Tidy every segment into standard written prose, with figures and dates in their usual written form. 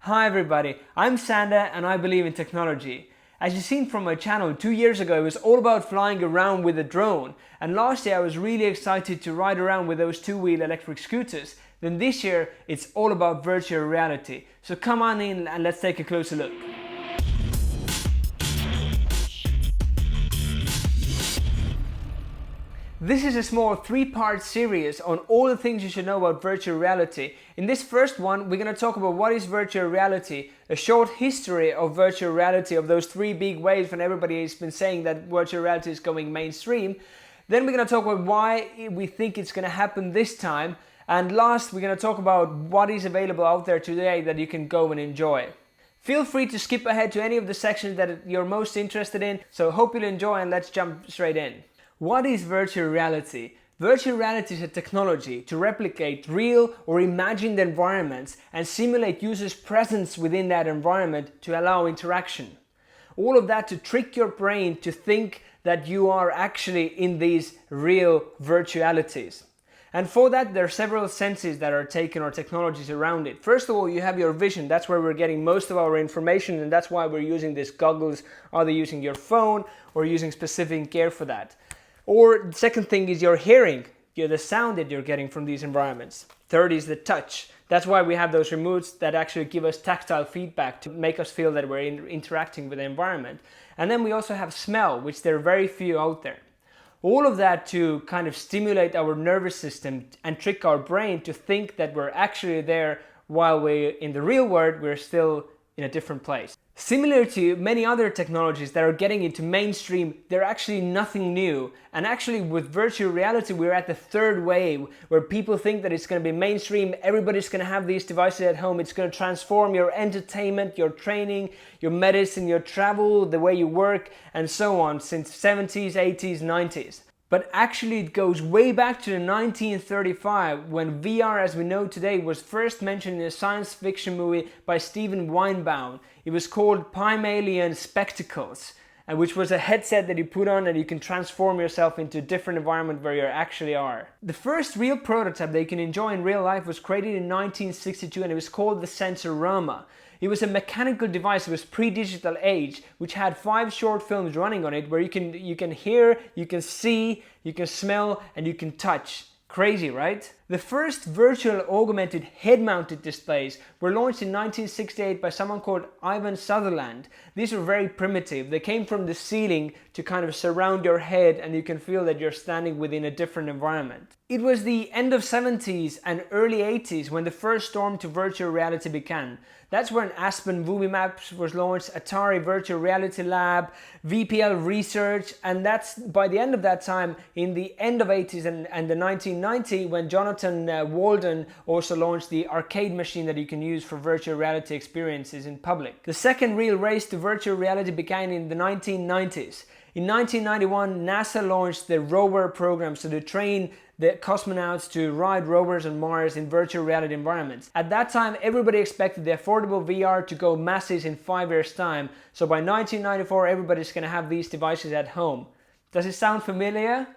Hi everybody, I'm Sanda and I believe in technology. As you've seen from my channel, 2 years ago it was all about flying around with a drone, and last year I was really excited to ride around with those two-wheel electric scooters. Then this year it's all about virtual reality. So come on in and let's take a closer look. This is a small 3-part series on all the things you should know about virtual reality. In this first one, we're going to talk about what is virtual reality, a short history of virtual reality, of those 3 big waves when everybody has been saying that virtual reality is going mainstream. Then we're going to talk about why we think it's going to happen this time. And last, we're going to talk about what is available out there today that you can go and enjoy. Feel free to skip ahead to any of the sections that you're most interested in. So hope you'll enjoy, and let's jump straight in. What is virtual reality? Virtual reality is a technology to replicate real or imagined environments and simulate users' presence within that environment to allow interaction. All of that to trick your brain to think that you are actually in these real virtualities. And for that, there are several senses that are taken, or technologies around it. First of all, you have your vision. That's where we're getting most of our information, and that's why we're using these goggles, either using your phone or using specific gear for that. Or the second thing is your hearing, the sound that you're getting from these environments. Third is the touch. That's why we have those remotes that actually give us tactile feedback to make us feel that we're interacting with the environment. And then we also have smell, which there are very few out there. All of that to kind of stimulate our nervous system and trick our brain to think that we're actually there, while in the real world we're still in a different place. Similar to many other technologies that are getting into mainstream, they're actually nothing new. And actually with virtual reality, we're at the third wave where people think that it's going to be mainstream. Everybody's going to have these devices at home. It's going to transform your entertainment, your training, your medicine, your travel, the way you work, and so on, since 70s, 80s, 90s. But actually it goes way back to 1935, when VR as we know today was first mentioned in a science fiction movie by Steven Weinbaum. It was called Pygmalion Spectacles, which was a headset that you put on and you can transform yourself into a different environment where you actually are. The first real prototype that you can enjoy in real life was created in 1962, and it was called the Sensorama. It was a mechanical device. It was pre-digital age, which had 5 short films running on it where you can hear, you can see, you can smell, and you can touch. Crazy, right? The first virtual augmented head-mounted displays were launched in 1968 by someone called Ivan Sutherland. These were very primitive. They came from the ceiling to kind of surround your head, and you can feel that you're standing within a different environment. It was the end of 70s and early 80s when the first storm to virtual reality began. That's when Aspen Movie Maps was launched, Atari Virtual Reality Lab, VPL Research, and that's by the end of that time, in the end of 80s and the 1990s, when Jonathan Walden also launched the arcade machine that you can use for virtual reality experiences in public. The second real race to virtual reality began in the 1990s. In 1991, NASA launched the rover program, so to train the cosmonauts to ride rovers on Mars in virtual reality environments. At that time, everybody expected the affordable VR to go masses in 5 years' time, so by 1994 everybody's going to have these devices at home. Does it sound familiar?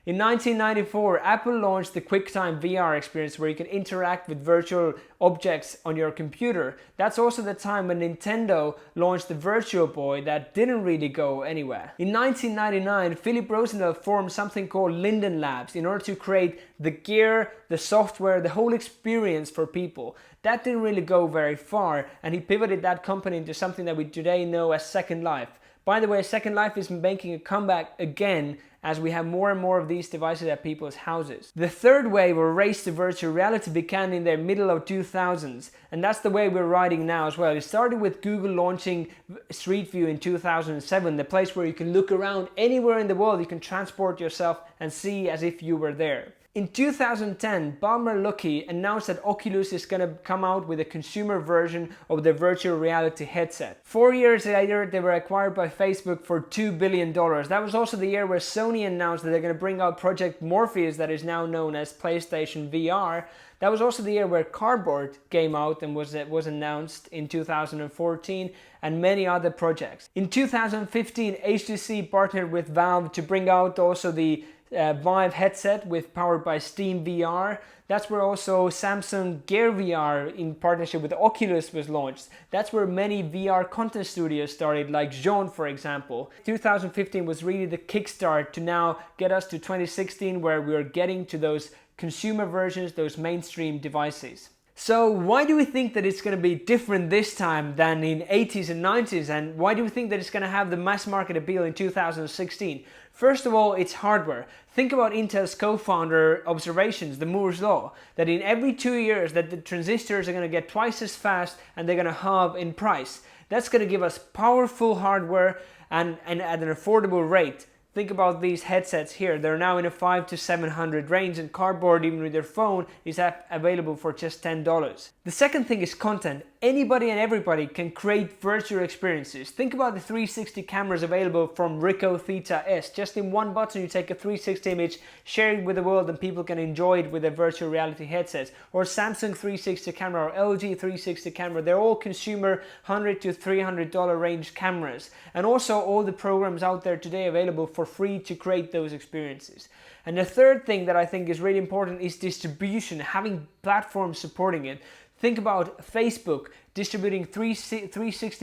In 1994, Apple launched the QuickTime VR experience, where you can interact with virtual objects on your computer. That's also the time when Nintendo launched the Virtual Boy that didn't really go anywhere. In 1999, Philip Rosenthal formed something called Linden Labs in order to create the gear, the software, the whole experience for people. That didn't really go very far, and he pivoted that company into something that we today know as Second Life. By the way, Second Life is making a comeback again as we have more and more of these devices at people's houses. The third wave, or race to virtual reality, began in the middle of 2000s, and that's the way we're riding now as well. It started with Google launching Street View in 2007, the place where you can look around anywhere in the world. You can transport yourself and see as if you were there. In 2010, Bob Merlucki announced that Oculus is going to come out with a consumer version of the virtual reality headset. 4 years later, they were acquired by Facebook for $2 billion. That was also the year where Sony announced that they're going to bring out Project Morpheus, that is now known as PlayStation VR. That was also the year where Cardboard came out and was announced in 2014, and many other projects. In 2015, HTC partnered with Valve to bring out also the Vive headset powered by Steam VR. That's where also Samsung Gear VR in partnership with Oculus was launched. That's where many VR content studios started, like Zone, for example. 2015 was really the kickstart to now get us to 2016, where we are getting to those consumer versions, those mainstream devices. So why do we think that it's going to be different this time than in 80s and 90s, and why do we think that it's going to have the mass market appeal in 2016? First of all, it's hardware. Think about Intel's co-founder observations, the Moore's Law, that in every 2 years that the transistors are going to get twice as fast and they're going to halve in price. That's going to give us powerful hardware and at an affordable rate. Think about these headsets here. They're now in a $500 to $700 range, and cardboard, even with your phone, is available for just $10. The second thing is content. Anybody and everybody can create virtual experiences. Think about the 360 cameras available from Ricoh Theta S. Just in one button you take a 360 image, share it with the world, and people can enjoy it with their virtual reality headsets. Or Samsung 360 camera or LG 360 camera. They're all consumer $100 to $300 range cameras. And also all the programs out there today available for free to create those experiences. And the third thing that I think is really important is distribution, having platforms supporting it. Think about Facebook distributing 360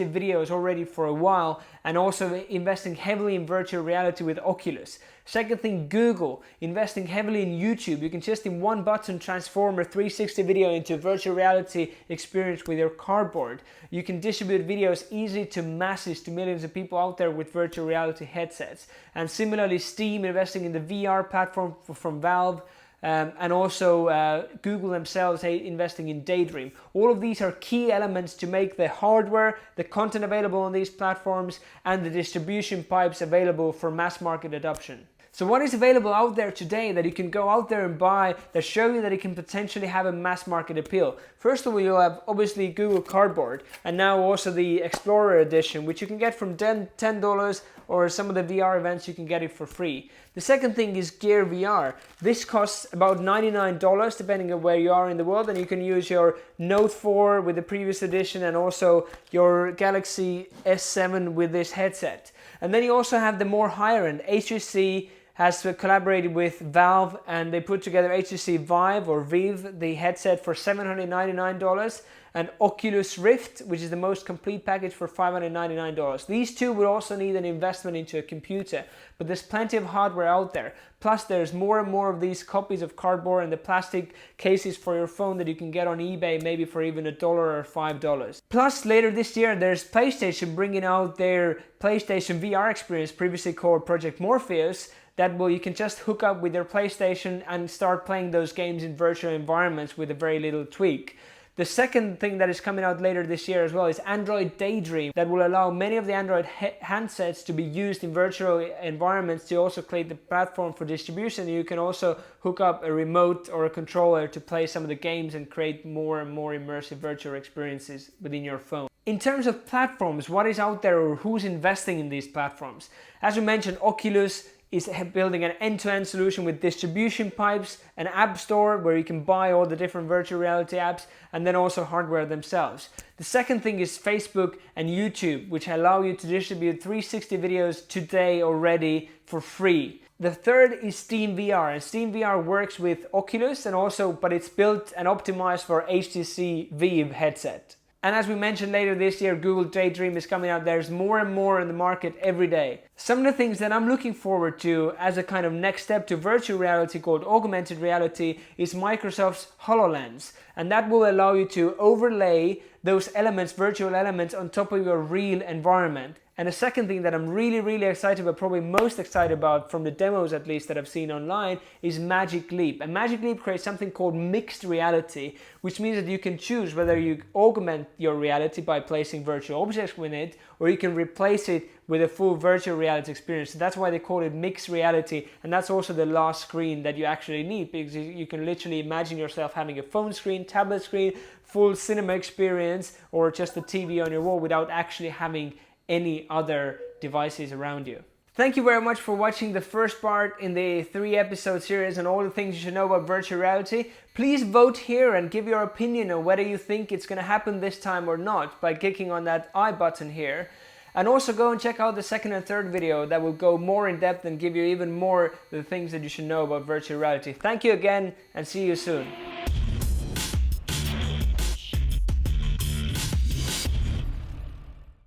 videos already for a while, and also investing heavily in virtual reality with Oculus. Second thing, Google investing heavily in YouTube. You can just in one button transform a 360 video into a virtual reality experience with your cardboard. You can distribute videos easily to masses, to millions of people out there with virtual reality headsets. And similarly, Steam investing in the VR platform from Valve. And also Google themselves investing in Daydream. All of these are key elements to make the hardware, the content available on these platforms, and the distribution pipes available for mass market adoption. So what is available out there today that you can go out there and buy that show you that it can potentially have a mass market appeal? First of all, you'll have obviously Google Cardboard, and now also the Explorer Edition, which you can get from $10, or some of the VR events you can get it for free. The second thing is Gear VR. This costs about $99 depending on where you are in the world, and you can use your Note 4 with the previous edition and also your Galaxy S7 with this headset. And then you also have the more higher end. HTC has collaborated with Valve, and they put together HTC Vive or Vive, the headset, for $799, and Oculus Rift, which is the most complete package, for $599. These two will also need an investment into a computer, but there's plenty of hardware out there. Plus there's more and more of these copies of cardboard and the plastic cases for your phone that you can get on eBay, maybe for even $1 or $5. Plus later this year there's PlayStation bringing out their PlayStation VR experience, previously called Project Morpheus, that you can just hook up with your PlayStation and start playing those games in virtual environments with a very little tweak. The second thing that is coming out later this year as well is Android Daydream, that will allow many of the Android handsets to be used in virtual environments to also create the platform for distribution. You can also hook up a remote or a controller to play some of the games and create more and more immersive virtual experiences within your phone. In terms of platforms, what is out there or who's investing in these platforms? As we mentioned, Oculus is building an end-to-end solution with distribution pipes, an app store where you can buy all the different virtual reality apps, and then also hardware themselves. The second thing is Facebook and YouTube, which allow you to distribute 360 videos today already for free. The third is Steam VR, and Steam VR works with Oculus but it's built and optimized for HTC Vive headset. And as we mentioned, later this year, Google Daydream is coming out. There's more and more in the market every day. Some of the things that I'm looking forward to as a kind of next step to virtual reality called augmented reality is Microsoft's HoloLens. And that will allow you to overlay those elements, virtual elements, on top of your real environment. And the second thing that I'm really excited about, probably most excited about from the demos at least that I've seen online, is Magic Leap. And Magic Leap creates something called mixed reality, which means that you can choose whether you augment your reality by placing virtual objects within it, or you can replace it with a full virtual reality experience. So that's why they call it mixed reality, and that's also the last screen that you actually need, because you can literally imagine yourself having a phone screen, tablet screen, full cinema experience, or just a TV on your wall without actually having any other devices around you. Thank you very much for watching the first part in the 3-episode series on all the things you should know about virtual reality. Please vote here and give your opinion on whether you think it's going to happen this time or not by clicking on that I button here. And also go and check out the second and third video that will go more in depth and give you even more the things that you should know about virtual reality. Thank you again and see you soon.